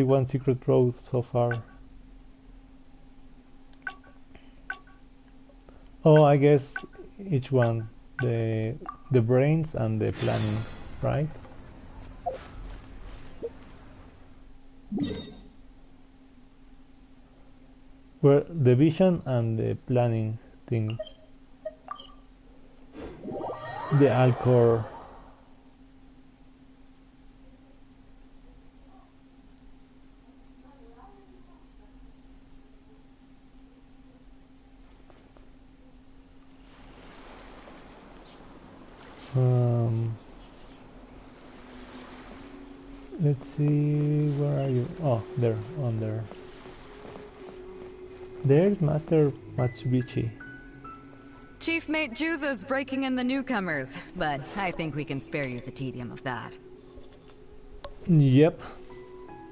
one secret road so far. Oh, I guess each one, the brains and the planning, right? Where the vision and the planning thing, the Alcor. Let's see, where are you? Oh, there, on there. There's Master Matsubishi. Chief Mate Juza's breaking in the newcomers, but I think we can spare you the tedium of that. Yep.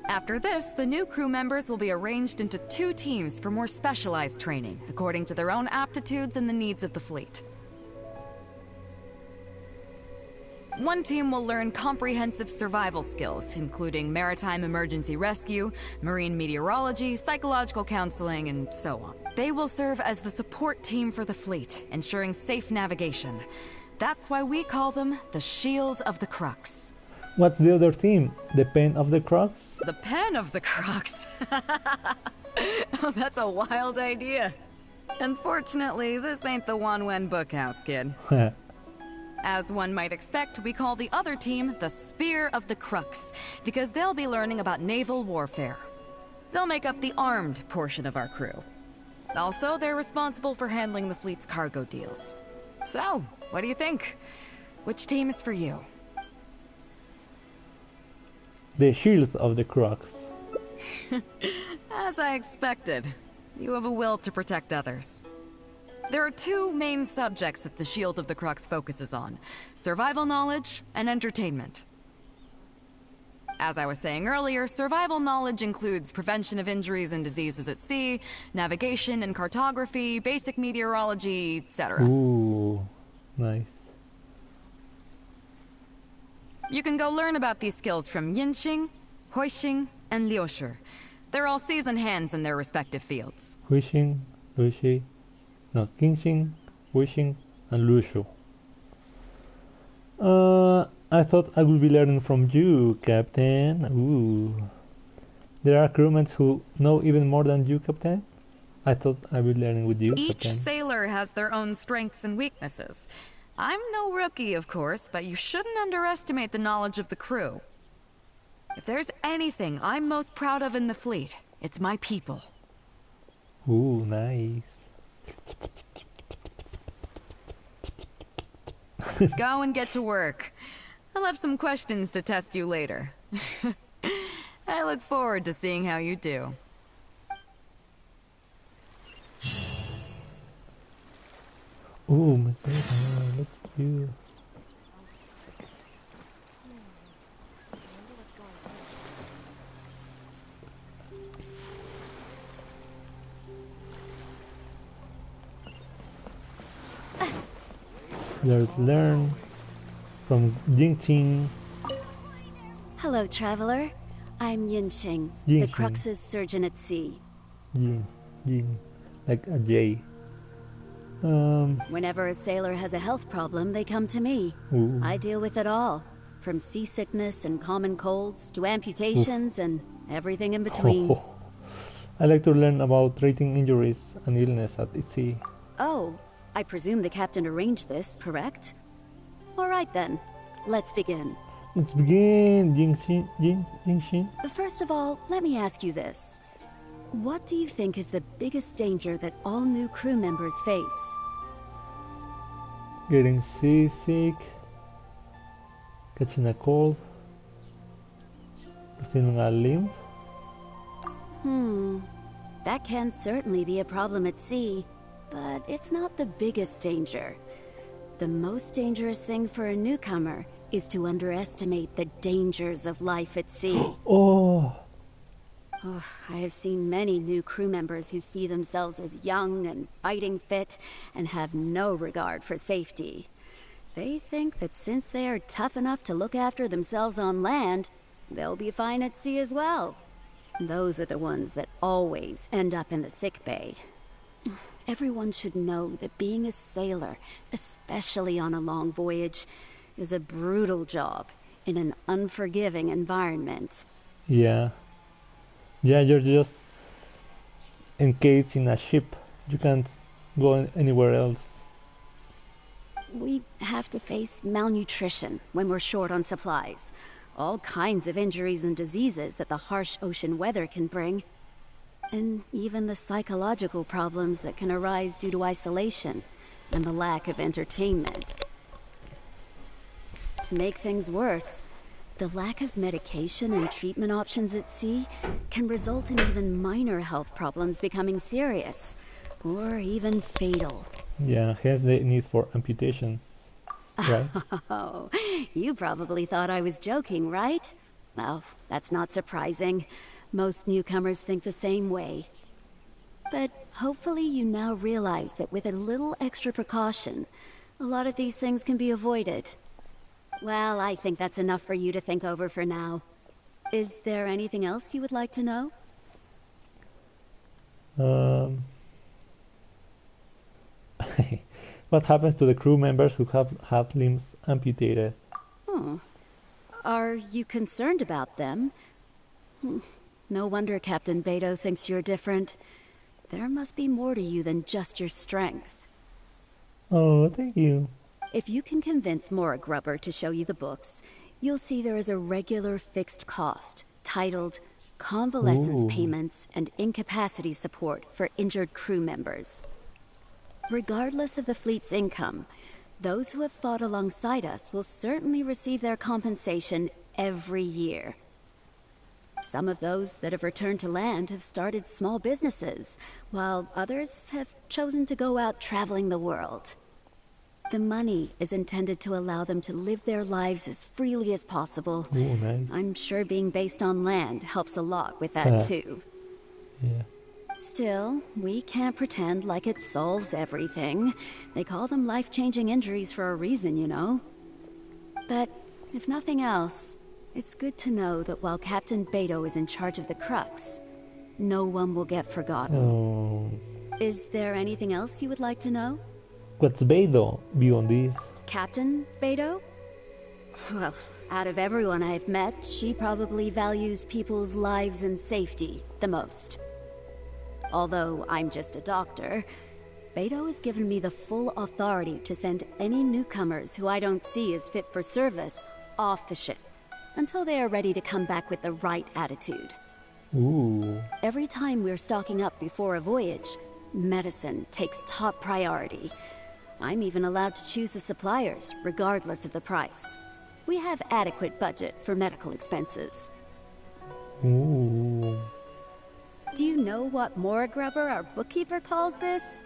After this, the new crew members will be arranged into 2 teams for more specialized training, according to their own aptitudes and the needs of the fleet. One team will learn comprehensive survival skills, including maritime emergency rescue, marine meteorology, psychological counseling, and so on. They will serve as the support team for the fleet, ensuring safe navigation. That's why we call them the Shield of the Crux. What's the other team? The Pen of the Crux? The Pen of the Crux? Oh, that's a wild idea. Unfortunately, this ain't the Wanwen Bookhouse, kid. As one might expect, we call the other team the Spear of the Crux, because they'll be learning about naval warfare. They'll make up the armed portion of our crew. Also, they're responsible for handling the fleet's cargo deals. So, what do you think? Which team is for you? The Shield of the Crux. As I expected, you have a will to protect others. There are 2 main subjects that the Shield of the Crux focuses on: survival knowledge and entertainment. As I was saying earlier, survival knowledge includes prevention of injuries and diseases at sea, navigation and cartography, basic meteorology, etc. Ooh, nice. You can go learn about these skills from Yinxing, Huixing, and Liushi. They're all seasoned hands in their respective fields. Huixing, Liushi, no, Genshin, Huixing, and Lushu. I thought I would be learning from you, Captain. Ooh. There are crewmates who know even more than you, Captain. I thought I would be learning with you, Each Captain. sailor has their own strengths and weaknesses. I'm no rookie, of course, but you shouldn't underestimate the knowledge of the crew. If there's anything I'm most proud of in the fleet, it's my people. Ooh, nice. Go and get to work. I'll have some questions to test you later. I look forward to seeing how you do. Ooh, Miss Baby, look at you. Let's learn from Jingqing. Hello, traveler. I'm Yinxing, the Crux's surgeon at sea. Ying, like a J. Whenever a sailor has a health problem, they come to me. Ooh. I deal with it all, from seasickness and common colds to amputations and everything in between. I like to learn about treating injuries and illness at sea. Oh, I presume the captain arranged this, correct? All right then, let's begin. Let's begin, Jingxin. First of all, let me ask you this. What do you think is the biggest danger that all new crew members face? Getting seasick, catching a cold, receiving a limb. That can certainly be a problem at sea, but it's not the biggest danger. The most dangerous thing for a newcomer is to underestimate the dangers of life at sea. Oh, I have seen many new crew members who see themselves as young and fighting fit and have no regard for safety. They think that since they are tough enough to look after themselves on land, they'll be fine at sea as well. Those are the ones that always end up in the sick bay. Everyone should know that being a sailor, especially on a long voyage, is a brutal job in an unforgiving environment. Yeah. Yeah, you're just encased in a ship. You can't go anywhere else. We have to face malnutrition when we're short on supplies. All kinds of injuries and diseases that the harsh ocean weather can bring. And even the psychological problems that can arise due to isolation and the lack of entertainment. To make things worse, the lack of medication and treatment options at sea can result in even minor health problems becoming serious, or even fatal. Yeah, hence the need for amputations, right? Oh, you probably thought I was joking, right? Well, that's not surprising. Most newcomers think the same way. But hopefully you now realize that with a little extra precaution, a lot of these things can be avoided. Well, I think that's enough for you to think over for now. Is there anything else you would like to know? What happens to the crew members who have had limbs amputated? Are you concerned about them? No wonder Captain Beidou thinks you're different. There must be more to you than just your strength. Oh, thank you. If you can convince Mora Grubber to show you the books, you'll see there is a regular fixed cost, titled Convalescence Ooh. Payments and Incapacity Support for Injured Crew Members. Regardless of the fleet's income, those who have fought alongside us will certainly receive their compensation every year. Some of those that have returned to land have started small businesses, while others have chosen to go out traveling the world. The money is intended to allow them to live their lives as freely as possible. Ooh, nice. I'm sure being based on land helps a lot with that too. Yeah. Still, we can't pretend like it solves everything. They call them life-changing injuries for a reason, you know. But if nothing else, it's good to know that while Captain Beidou is in charge of the Crux, no one will get forgotten. Oh. Is there anything else you would like to know? What's Beidou view on this? Captain Beidou? Well, out of everyone I've met, she probably values people's lives and safety the most. Although I'm just a doctor, Beidou has given me the full authority to send any newcomers who I don't see as fit for service off the ship until they are ready to come back with the right attitude. Ooh. Every time we're stocking up before a voyage, medicine takes top priority. I'm even allowed to choose the suppliers, regardless of the price. We have adequate budget for medical expenses. Ooh. Do you know what Mora Grubber, our bookkeeper, calls this?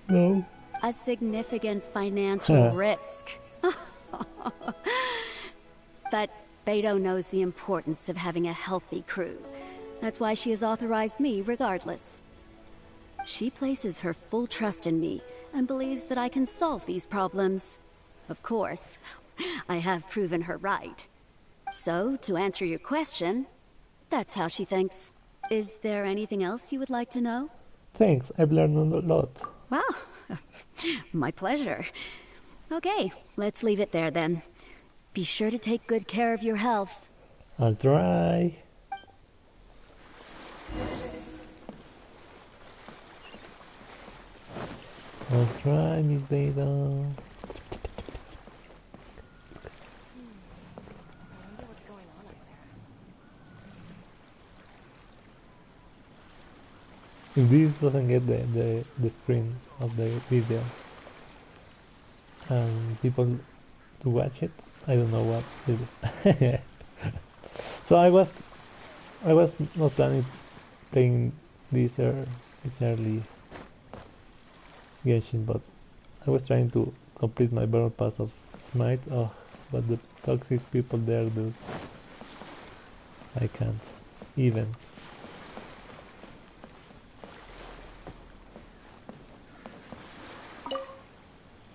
No. A significant financial risk. But Beidou knows the importance of having a healthy crew. That's why she has authorized me regardless. She places her full trust in me and believes that I can solve these problems. Of course, I have proven her right. So, to answer your question, that's how she thinks. Is there anything else you would like to know? Thanks, I've learned a lot. Wow, my pleasure. Okay, let's leave it there then. Be sure to take good care of your health. I'll try. I'll try, Miss Beidou. If this doesn't get the screen of the video and people to watch it, I don't know what to do. So I was not planning playing this early Genshin, but I was trying to complete my battle pass of Smite. Oh, but the toxic people there, dude, I can't even.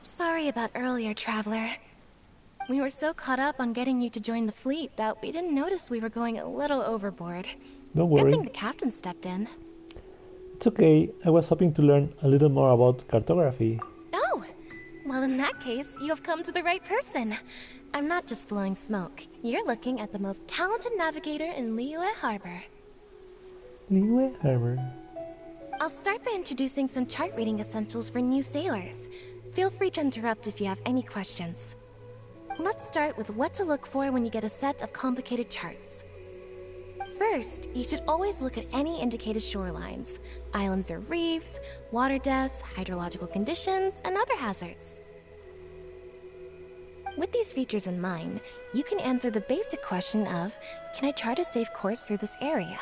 Sorry about earlier, Traveler. We were so caught up on getting you to join the fleet that we didn't notice we were going a little overboard. Don't Good worry. thing the captain stepped in. It's okay. I was hoping to learn a little more about cartography. Oh! Well, in that case, you have come to the right person. I'm not just blowing smoke. You're looking at the most talented navigator in Liyue Harbor. Liyue Harbor. I'll start by introducing some chart reading essentials for new sailors. Feel free to interrupt if you have any questions. Let's start with what to look for when you get a set of complicated charts. First, you should always look at any indicated shorelines, islands or reefs, water depths, hydrological conditions, and other hazards. With these features in mind, you can answer the basic question of, can I chart a safe course through this area?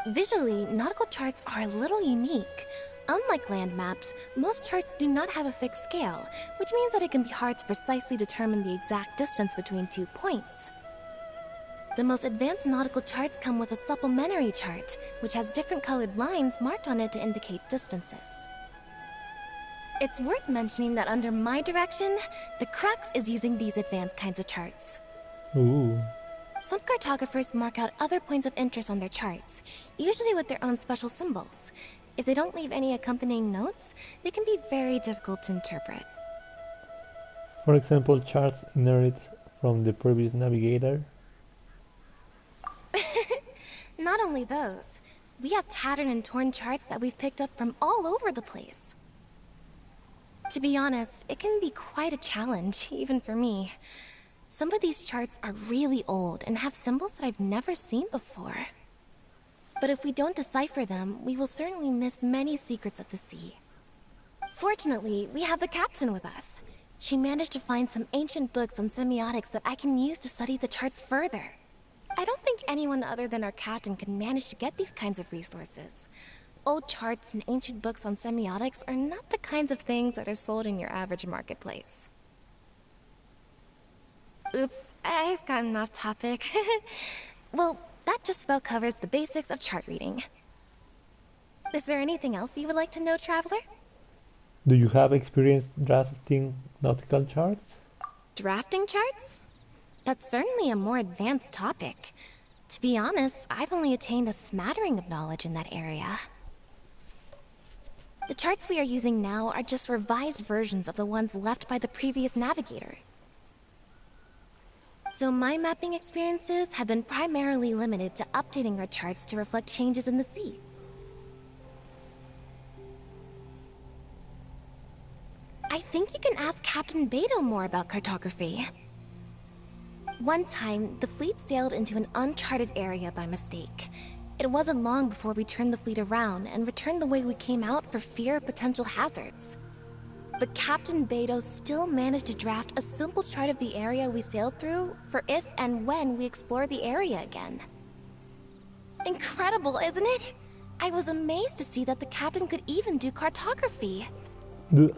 Visually, nautical charts are a little unique. Unlike land maps, most charts do not have a fixed scale, which means that it can be hard to precisely determine the exact distance between 2 points. The most advanced nautical charts come with a supplementary chart, which has different colored lines marked on it to indicate distances. It's worth mentioning that under my direction, the crux is using these advanced kinds of charts. Ooh. Some cartographers mark out other points of interest on their charts, usually with their own special symbols. If they don't leave any accompanying notes, they can be very difficult to interpret. For example, charts inherited from the previous navigator. Not only those, we have tattered and torn charts that we've picked up from all over the place. To be honest, it can be quite a challenge, even for me. Some of these charts are really old and have symbols that I've never seen before. But if we don't decipher them, we will certainly miss many secrets of the sea. Fortunately, we have the captain with us. She managed to find some ancient books on semiotics that I can use to study the charts further. I don't think anyone other than our captain can manage to get these kinds of resources. Old charts and ancient books on semiotics are not the kinds of things that are sold in your average marketplace. Oops, I've gotten off topic. Well, that just about covers the basics of chart reading. Is there anything else you would like to know, Traveler? Do you have experience drafting nautical charts? Drafting charts? That's certainly a more advanced topic. To be honest, I've only attained a smattering of knowledge in that area. The charts we are using now are just revised versions of the ones left by the previous navigator. So my mapping experiences have been primarily limited to updating our charts to reflect changes in the sea. I think you can ask Captain Beidou more about cartography. One time, the fleet sailed into an uncharted area by mistake. It wasn't long before we turned the fleet around and returned the way we came out for fear of potential hazards. But Captain Beidou still managed to draft a simple chart of the area we sailed through for if and when we explore the area again. Incredible, isn't it? I was amazed to see that the captain could even do cartography.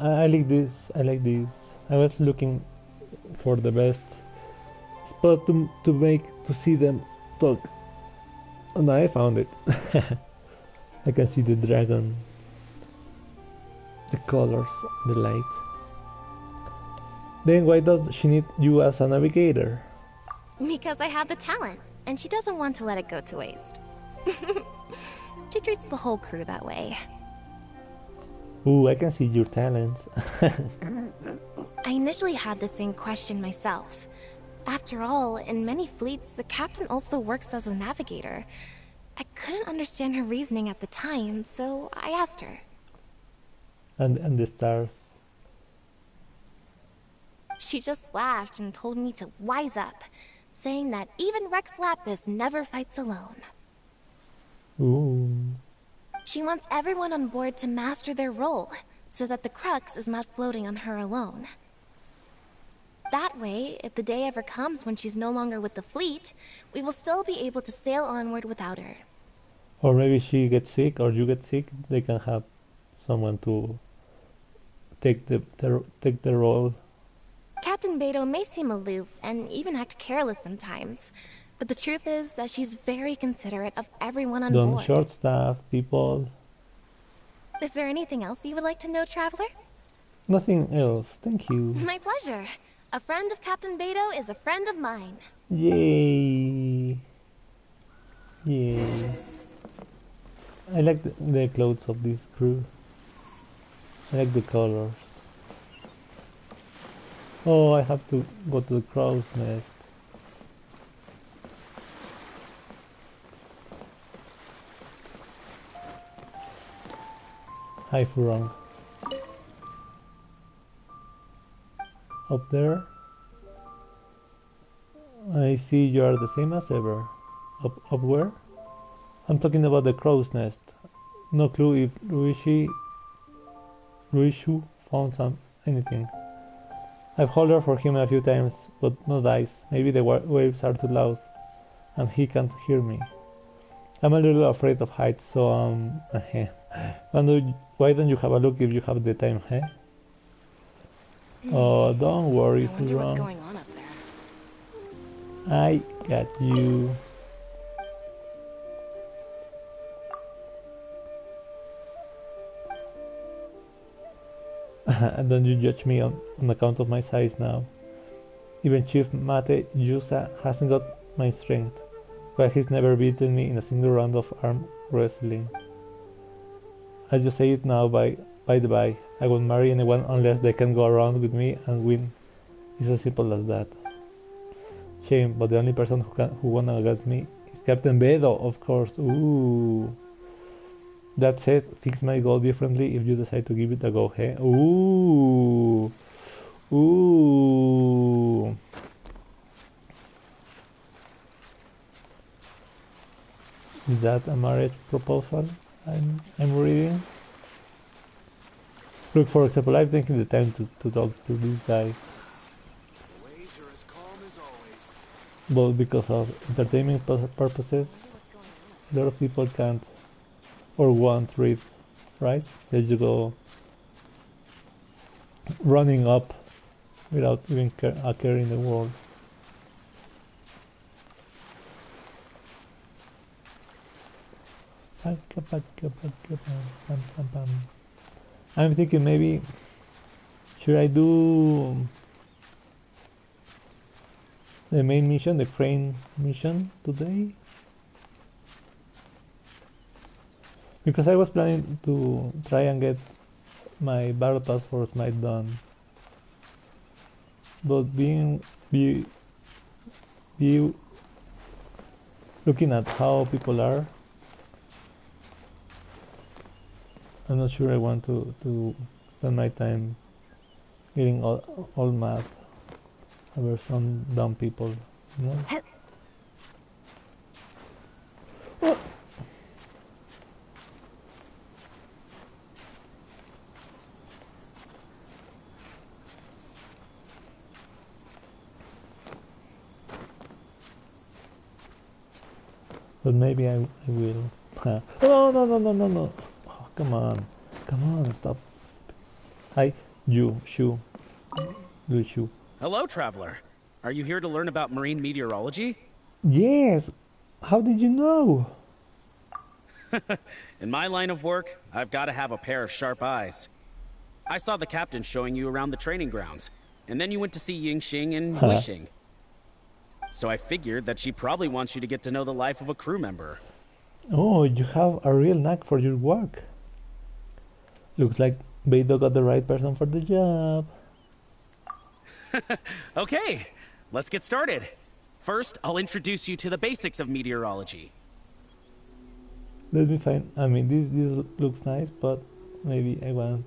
I like this. I like this. I was looking for the best spot to see them talk, and I found it. I can see the dragon, the colors, the light. Then why does she need you as a navigator? Because I have the talent, and she doesn't want to let it go to waste. She treats the whole crew that way. Ooh, I can see your talents. I initially had the same question myself. After all, in many fleets, the captain also works as a navigator. I couldn't understand her reasoning at the time, so I asked her. And the stars. She just laughed and told me to wise up, saying that even Rex Lapis never fights alone. Ooh. She wants everyone on board to master their role, so that the crux is not floating on her alone. That way, if the day ever comes when she's no longer with the fleet, we will still be able to sail onward without her. Or maybe she gets sick, or you get sick. They can have someone to take the role. Captain Beidou may seem aloof and even act careless sometimes, but the truth is that she's very considerate of everyone on Don't board. short staff people. Is there anything else you would like to know, Traveler? Nothing else. Thank you. My pleasure. A friend of Captain Beidou is a friend of mine. Yay! Yay. I like the clothes of this crew. I like the colors. Oh, I have to go to the crow's nest. Hi, Furong. Up there. I see you are the same as ever. Up where? I'm talking about the crow's nest. No clue if Ruishu found anything. I've hollered for him a few times, but no dice. Maybe the waves are too loud, and he can't hear me. I'm a little afraid of heights, so why don't you have a look if you have the time, huh? Oh, don't worry, I wonder what's Furong. going on up there. I got you. Don't you judge me on account of my size now. Even Chief Mate Yusa hasn't got my strength, but he's never beaten me in a single round of arm wrestling. I just say it now by the by. I won't marry anyone unless they can go around with me and win. It's as simple as that. Shame, but the only person who won against me is Captain Beidou, of course. Ooh. That said, things might go differently if you decide to give it a go, hey? Ooh. Ooh. Is that a marriage proposal I'm reading? Look, for example, I've taken the time to talk to these guys. But because of entertainment purposes, a lot of people can't or won't read, right? They just go running up without even a care in the world. I'm thinking maybe should I do the main mission, the crane mission today? Because I was planning to try and get my battle pass for Smite done, but looking at how people are, I'm not sure I want to spend my time getting all mad over some dumb people, you know? Oh. But maybe I will. Oh, no. Oh, come on, stop. Hi, Shu. Hello, traveler. Are you here to learn about marine meteorology? Yes. How did you know? In my line of work, I've got to have a pair of sharp eyes. I saw the captain showing you around the training grounds, and then you went to see Yingxing and Huixing. So I figured that she probably wants you to get to know the life of a crew member. Oh, you have a real knack for your work. Looks like Beidou got the right person for the job. Okay, let's get started. First, I'll introduce you to the basics of meteorology. Let me find. I mean, this looks nice, but maybe I want.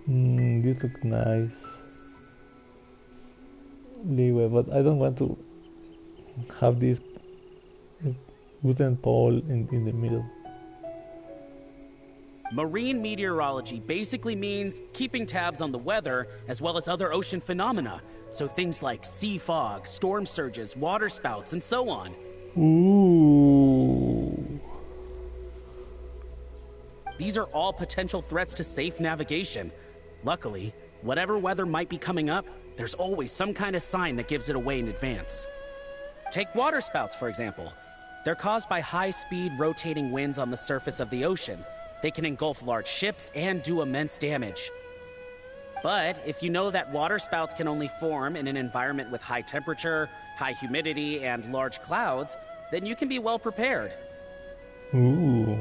This looks nice. Leeway, but I don't want to have this wooden pole in the middle. Marine meteorology basically means keeping tabs on the weather as well as other ocean phenomena. So things like sea fog, storm surges, water spouts, and so on. Ooh. These are all potential threats to safe navigation. Luckily, whatever weather might be coming up, there's always some kind of sign that gives it away in advance. Take water spouts, for example. They're caused by high-speed rotating winds on the surface of the ocean. They can engulf large ships and do immense damage. But if you know that water spouts can only form in an environment with high temperature, high humidity, and large clouds, then you can be well prepared. Ooh.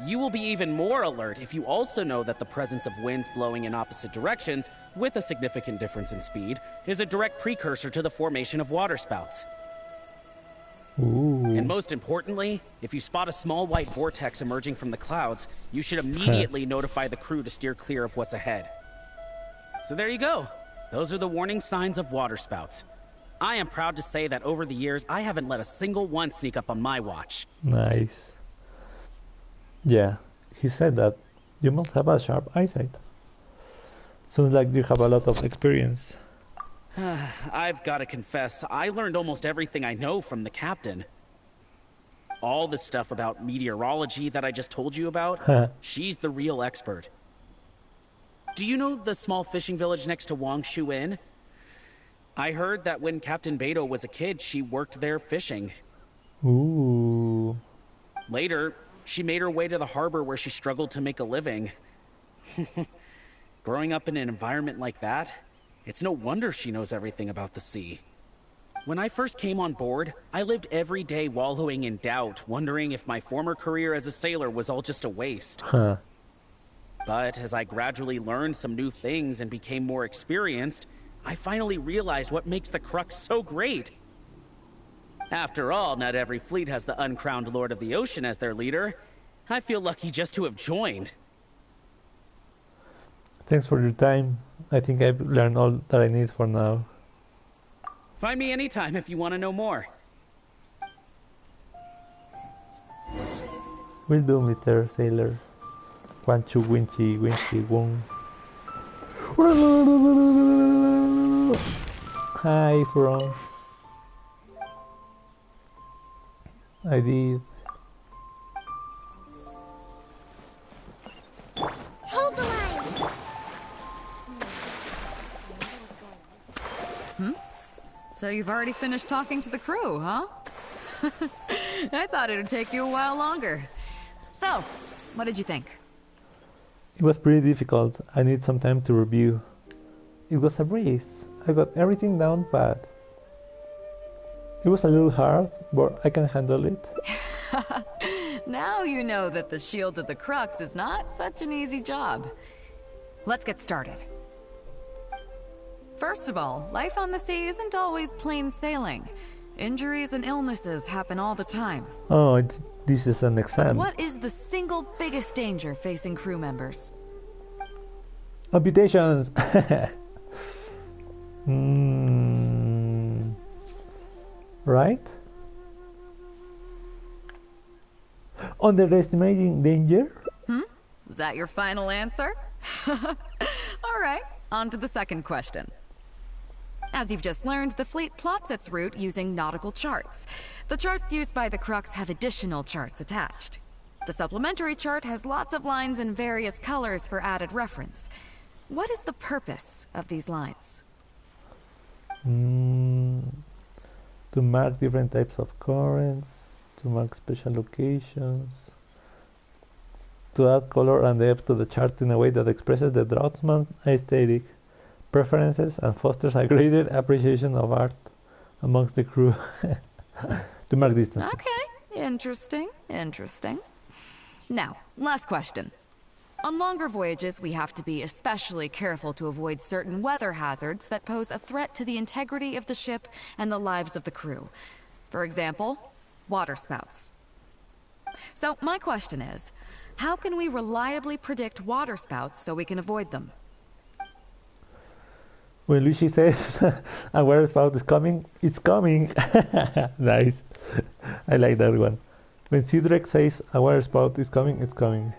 You will be even more alert if you also know that the presence of winds blowing in opposite directions, with a significant difference in speed, is a direct precursor to the formation of waterspouts. Ooh. And most importantly, if you spot a small white vortex emerging from the clouds, you should immediately notify the crew to steer clear of what's ahead. So there you go. Those are the warning signs of waterspouts. I am proud to say that over the years, I haven't let a single one sneak up on my watch. Nice. Yeah, he said that you must have a sharp eyesight. Sounds like you have a lot of experience. I've got to confess, I learned almost everything I know from the captain. All the stuff about meteorology that I just told you about, she's the real expert. Do you know the small fishing village next to Wangshu Inn? I heard that when Captain Beidou was a kid, she worked there fishing. Ooh. Later, she made her way to the harbor where she struggled to make a living. Growing up in an environment like that, it's no wonder she knows everything about the sea. When I first came on board, I lived every day wallowing in doubt, wondering if my former career as a sailor was all just a waste. But as I gradually learned some new things and became more experienced, I finally realized what makes the Crux so great. After all, not every fleet has the uncrowned Lord of the Ocean as their leader. I feel lucky just to have joined. Thanks for your time. I think I've learned all that I need for now. Find me anytime if you want to know more. Will do, Mr. Sailor. Wanchu Winchy Winchy Wong. Hi, from. I did. Hold the line! So you've already finished talking to the crew, huh? I thought it'd take you a while longer. So, what did you think? It was pretty difficult. I need some time to review. It was a breeze. I got everything down pat. It was a little hard, but I can handle it. Now you know that the Shield of the Crux is not such an easy job. Let's get started. First of all, life on the sea isn't always plain sailing. Injuries and illnesses happen all the time. Oh, this is an exam. What is the single biggest danger facing crew members? Amputations! Right? Underestimating danger? Is that your final answer? All right, on to the second question. As you've just learned, the fleet plots its route using nautical charts. The charts used by the Crux have additional charts attached. The supplementary chart has lots of lines in various colors for added reference. What is the purpose of these lines? To mark different types of currents, to mark special locations, to add color and depth to the chart in a way that expresses the draughtsman's aesthetic preferences and fosters a greater appreciation of art amongst the crew. To mark distances. Okay, interesting. Now, last question. On longer voyages, we have to be especially careful to avoid certain weather hazards that pose a threat to the integrity of the ship and the lives of the crew. For example, waterspouts. So my question is, how can we reliably predict waterspouts so we can avoid them? When Luigi says a waterspout is coming, it's coming. Nice. I like that one. When Cedric says a waterspout is coming, it's coming.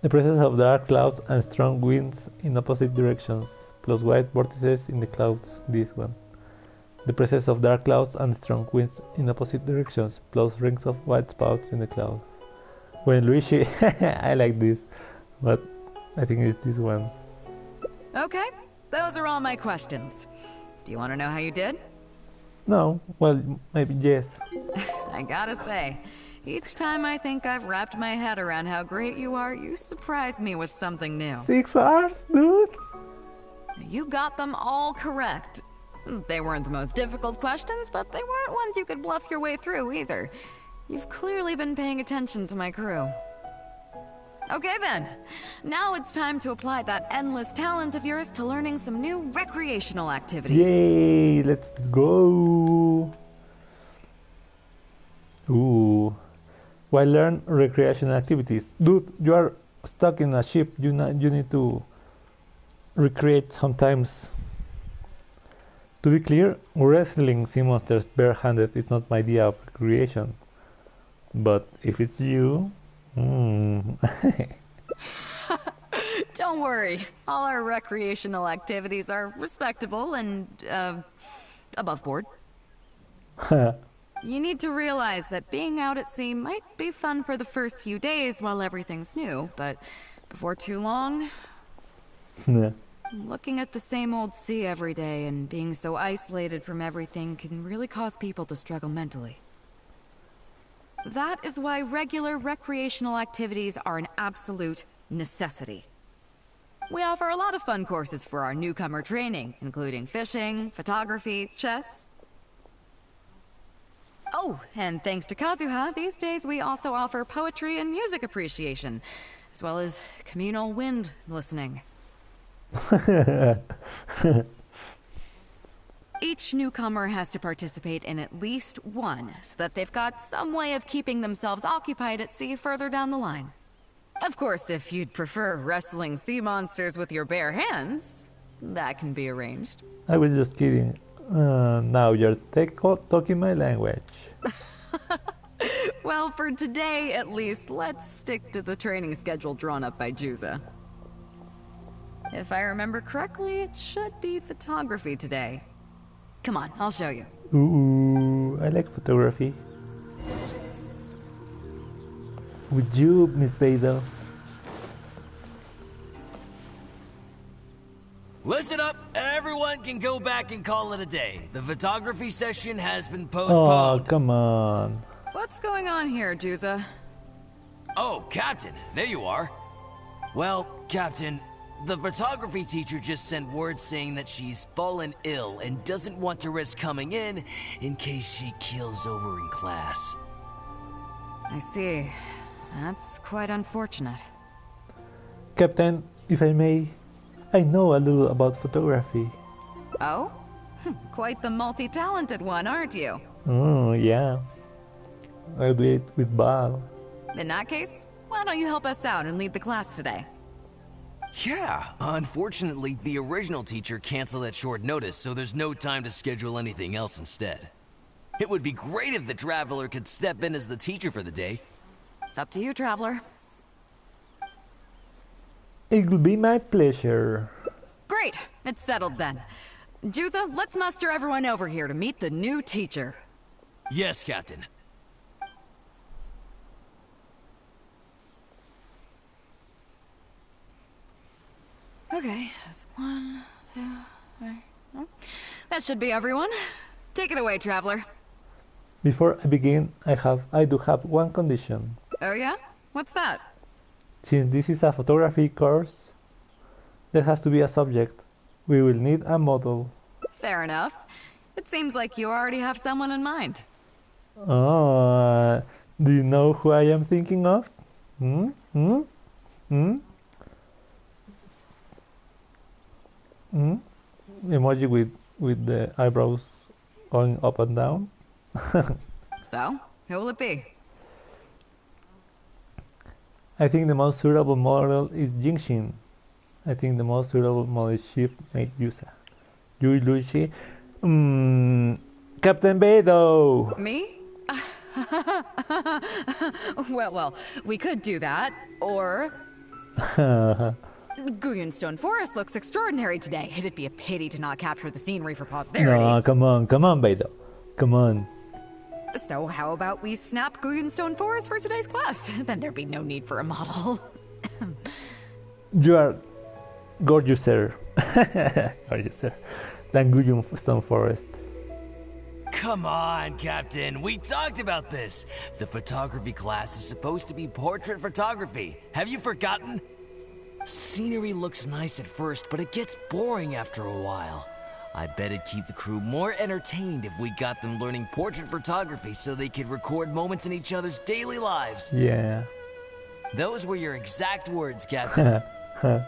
The presence of dark clouds and strong winds in opposite directions, plus white vortices in the clouds, this one. The presence of dark clouds and strong winds in opposite directions, plus rings of white spots in the clouds. When Luigi, I like this, but I think it's this one. Okay, those are all my questions. Do you want to know how you did? No, well, maybe yes. I gotta say, Each time I think I've wrapped my head around how great you are, you surprise me with something new. 6 hours, dude? You got them all correct. They weren't the most difficult questions, but they weren't ones you could bluff your way through either. You've clearly been paying attention to my crew. Okay then, now it's time to apply that endless talent of yours to learning some new recreational activities. Yay, let's go. Ooh. Why learn recreational activities? Dude, you are stuck in a ship. You need to recreate sometimes. To be clear, wrestling sea monsters barehanded is not my idea of recreation. But if it's you... Don't worry, all our recreational activities are respectable and, above board. You need to realize that being out at sea might be fun for the first few days while everything's new, but before too long... Looking at the same old sea every day and being so isolated from everything can really cause people to struggle mentally. That is why regular recreational activities are an absolute necessity. We offer a lot of fun courses for our newcomer training, including fishing, photography, chess. Oh, and thanks to Kazuha, these days we also offer poetry and music appreciation, as well as communal wind listening. Each newcomer has to participate in at least one, so that they've got some way of keeping themselves occupied at sea further down the line. Of course, if you'd prefer wrestling sea monsters with your bare hands, that can be arranged. I was just kidding. Now you're talking my language. Well, for today at least, let's stick to the training schedule drawn up by Juza. If I remember correctly, it should be photography today. Come on, I'll show you. Ooh, I like photography. Would you, Miss Beidou? Listen up, everyone can go back and call it a day. The photography session has been Oh, postponed. come on. What's going on here, Juza? Oh, Captain, there you are. Well, Captain, the photography teacher just sent word saying that she's fallen ill and doesn't want to risk coming in case she keels over in class. I see. That's quite unfortunate. Captain, if I may, I know a little about photography. Oh? Quite the multi-talented one, aren't you? Oh, yeah. I'll do it with Bal. In that case, why don't you help us out and lead the class today? Yeah, unfortunately, the original teacher canceled at short notice, so there's no time to schedule anything else instead. It would be great if the Traveler could step in as the teacher for the day. It's up to you, Traveler. It will be my pleasure. Great! It's settled then. Juza, let's muster everyone over here to meet the new teacher. Yes, Captain. Okay, that's 1, 2, 3. That should be everyone. Take it away, Traveler. Before I begin, I do have one condition. Oh yeah? What's that? Since this is a photography course, there has to be a subject. We will need a model. Fair enough. It seems like you already have someone in mind. Oh, do you know who I am thinking of? Emoji with the eyebrows going up and down. So, who will it be? I think the most suitable model is Genshin. I think the most suitable model is shipmate Yusa. Yui Luigi. Captain Beidou! Me? Well, we could do that, or... Guyunstone Forest looks extraordinary today. It'd be a pity to not capture the scenery for posterity. No, come on, Beidou. Come on. So how about we snap Guyunstone Forest for today's class? Then there'd be no need for a model. You are gorgeouser than Guyunstone Forest. come on, Captain. We talked about this. The photography class is supposed to be portrait photography. Have you forgotten? Scenery looks nice at first, but it gets boring after a while. I bet it'd keep the crew more entertained if we got them learning portrait photography so they could record moments in each other's daily lives. Yeah. Those were your exact words, Captain. Were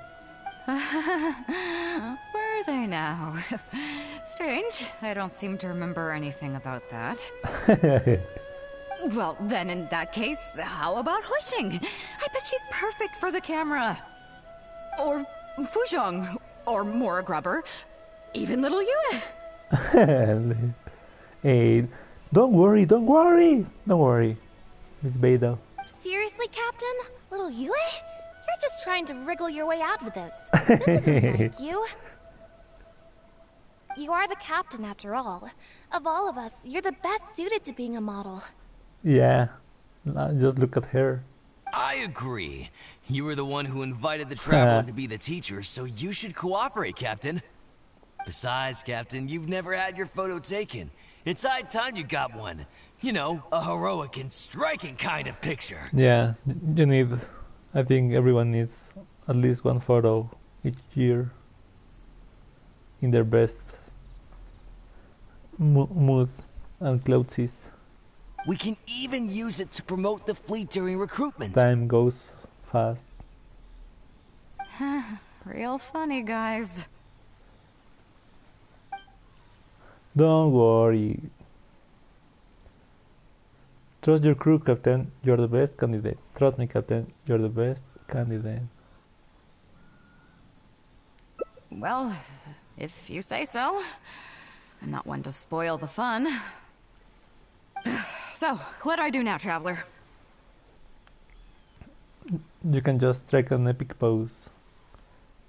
they now? Strange. I don't seem to remember anything about that. Well, then in that case, how about Huiting? I bet she's perfect for the camera. Or Fuzhong. Or Mora Grubber. Even little Yue. Hey, don't worry, don't worry. Don't worry, Miss Beidou. Seriously, Captain? Little Yue? You're just trying to wriggle your way out of this. This isn't like you. You are the captain, after all. Of all of us, you're the best suited to being a model. Yeah, just look at her. I agree. You were the one who invited the traveler to be the teacher, so you should cooperate, Captain. Besides, Captain, you've never had your photo taken. It's high time you got one. You know, a heroic and striking kind of picture. Yeah, you need... I think everyone needs at least one photo each year in their best mood and clothes. We can even use it to promote the fleet during recruitment. Time goes fast. Real funny, guys. Don't worry. Trust your crew, Captain. You're the best candidate. Trust me, Captain. You're the best candidate. Well, if you say so. I'm not one to spoil the fun. So, what do I do now, Traveler? You can just strike an epic pose.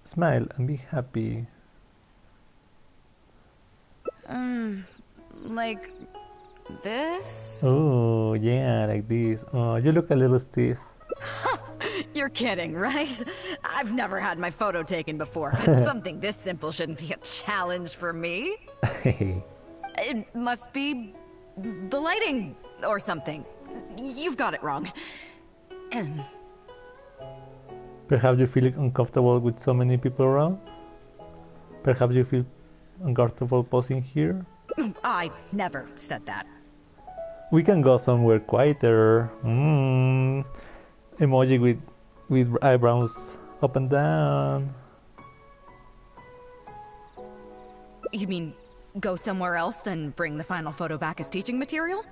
Smile and be happy. Like this? Oh, yeah, like this. Oh, you look a little stiff. You're kidding, right? I've never had my photo taken before, but something this simple shouldn't be a challenge for me. It must be the lighting or something. You've got it wrong. Perhaps you feel uncomfortable with so many people around? Perhaps you feel uncomfortable posing here? I never said that. We can go somewhere quieter. Emoji with eyebrows up and down. You mean go somewhere else, then bring the final photo back as teaching material?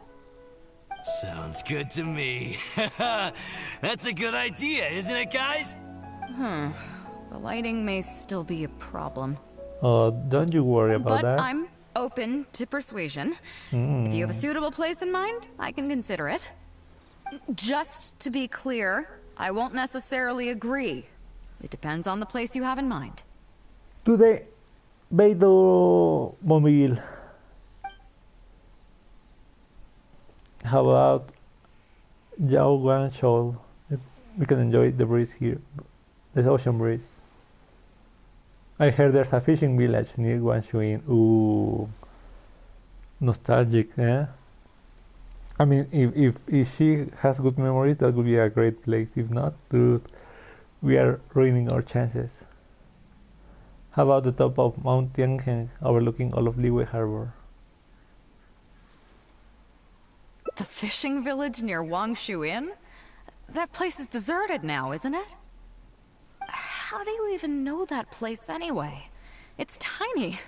Sounds good to me. That's a good idea, isn't it, guys? The lighting may still be a problem. Oh, don't you worry about that. But I'm open to persuasion. If you have a suitable place in mind, I can consider it. Just to be clear, I won't necessarily agree. It depends on the place you have in mind. Today, Beidou Mobile. How about Yao Guan Shoal? We can enjoy the breeze here, the ocean breeze. I heard there's a fishing village near Guanshuin. Ooh, nostalgic, eh? I mean, if she has good memories, that would be a great place. If not, dude, we are ruining our chances. How about the top of Mount Tianheng, overlooking all of Liyue Harbor? The fishing village near Wangshuin? That place is deserted now, isn't it? How do you even know that place anyway? It's tiny.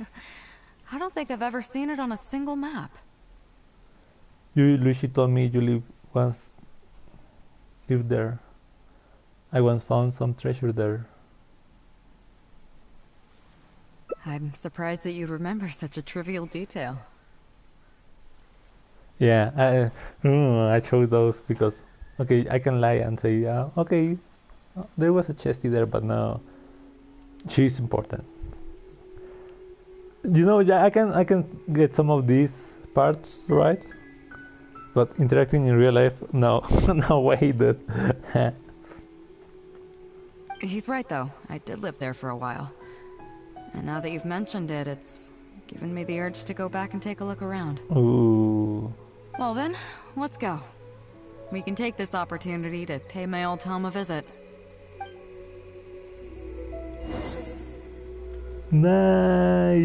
I don't think I've ever seen it on a single map. Luigi told me you once lived there. I once found some treasure there. I'm surprised that you remember such a trivial detail. Yeah, I chose those because, okay, I can lie and say, okay, there was a chesty there, but no, she's important. You know, yeah, I can get some of these parts right, but interacting in real life, no, no way, dude. He's right though. I did live there for a while. And now that you've mentioned it, it's giving me the urge to go back and take a look around. Ooh. Well then, let's go. We can take this opportunity to pay my old home a visit. Nice.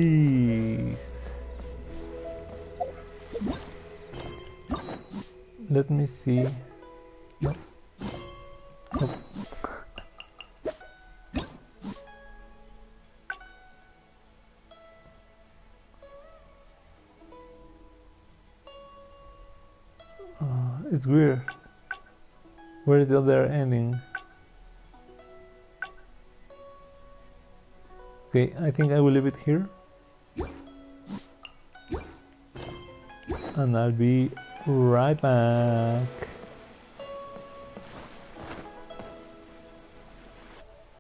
Let me see. No. Nope. It's weird. Where is the other ending? Okay, I think I will leave it here. And I'll be right back.